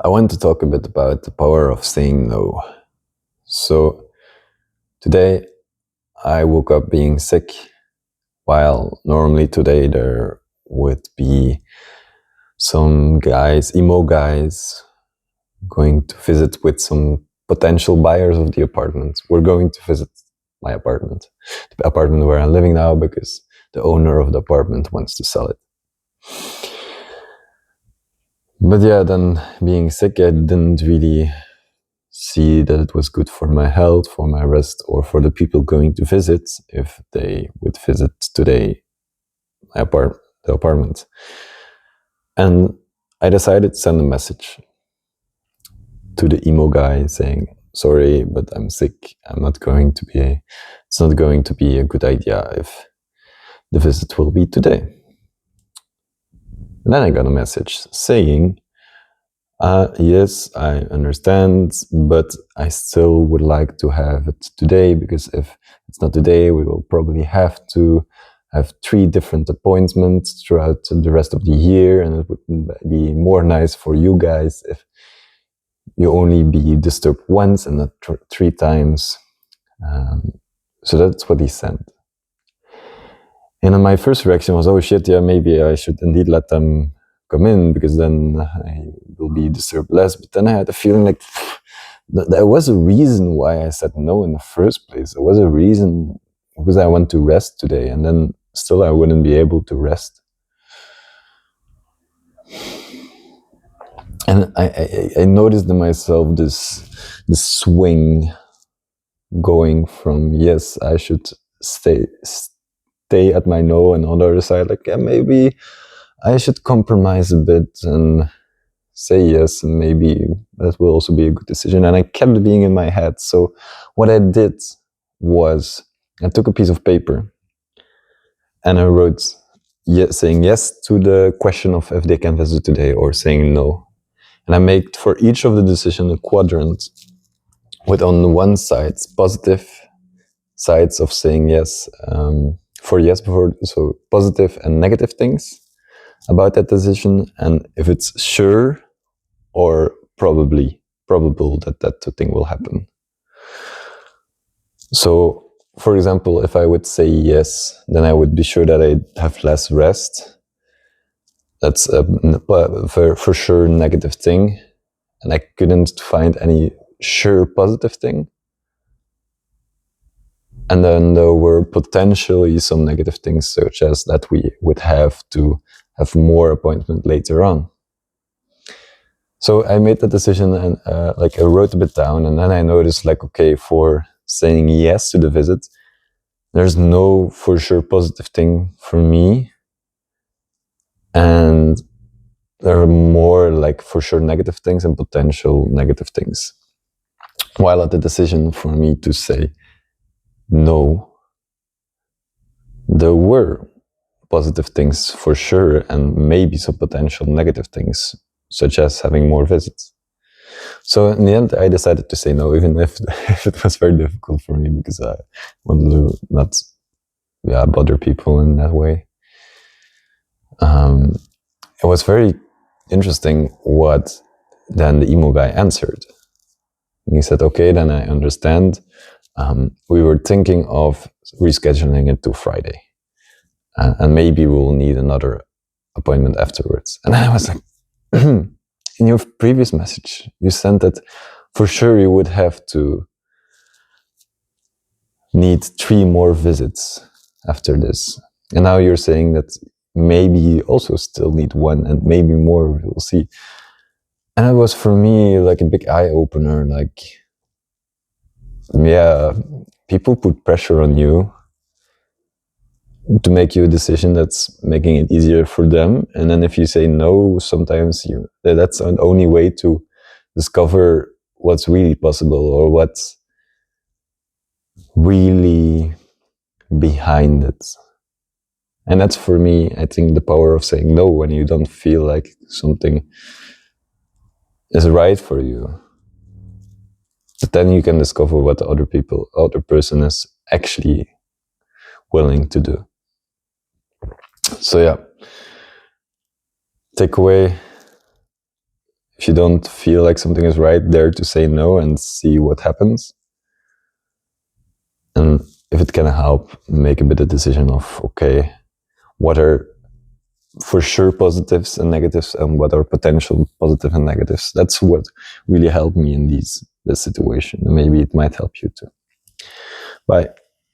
I want to talk a bit about the power of saying no. So today I woke up being sick, while normally today there would be some guys, emo guys, going to visit with some potential buyers of the apartment. We're going to visit my apartment, the apartment where I'm living now, because the owner of the apartment wants to sell it. But yeah, then being sick, I didn't really see that it was good for my health, for my rest, or for the people going to visit if they would visit today the apartment. And I decided to send a message to the emo guy saying, sorry, but I'm sick. It's not going to be a good idea if the visit will be today. And then I got a message saying, yes, I understand, but I still would like to have it today, because if it's not today, we will probably have to have 3 different appointments throughout the rest of the year, and it would be more nice for you guys if you only be disturbed once and not 3 times. So that's what he sent. And then my first reaction was, oh shit, yeah, maybe I should indeed let them come in, because then I will be disturbed less. But then I had a feeling like there was a reason why I said no in the first place. There was a reason, because I want to rest today, and then still I wouldn't be able to rest. And I noticed in myself this swing going from, yes, I should stay at my no, and on the other side, like, yeah, maybe I should compromise a bit and say yes, and maybe that will also be a good decision. And I kept being in my head. So what I did was I took a piece of paper and I wrote saying yes to the question of if they can visit today, or saying no. And I made for each of the decision a quadrant with, on the one side, positive sides of saying yes, so positive and negative things about that decision, and if it's sure or probable that thing will happen. So, for example, if I would say yes, then I would be sure that I have less rest. That's a for sure negative thing, and I couldn't find any sure positive thing. And then there were potentially some negative things, such as that we would have to have more appointment later on. So I made the decision, and I wrote a bit down, and then I noticed, like, okay, for saying yes to the visit, there's no for sure positive thing for me, and there are more like for sure negative things and potential negative things. While at the decision for me to say no, there were positive things for sure, and maybe some potential negative things, such as having more visits. So in the end, I decided to say no, even if it was very difficult for me, because I wanted to not bother people in that way. It was very interesting what then the emo guy answered. He said, okay, then I understand. We were thinking of rescheduling it to Friday, and maybe we'll need another appointment afterwards. And I was like, in your previous message, you sent that for sure you would have to need 3 more visits after this. And now you're saying that maybe you also still need 1, and maybe more, we'll see. And it was for me like a big eye-opener, like, yeah, people put pressure on you to make you a decision that's making it easier for them. And then if you say no, sometimes that's the only way to discover what's really possible, or what's really behind it. And that's, for me, I think, the power of saying no when you don't feel like something is right for you. But then you can discover what the other person is actually willing to do. So yeah, takeaway if you don't feel like something is right, dare to say no and see what happens. And if it can help, make a bit of decision of, okay, what are for sure positives and negatives, and what are potential positive and negatives. That's what really helped me in this situation, and maybe it might help you too. Bye.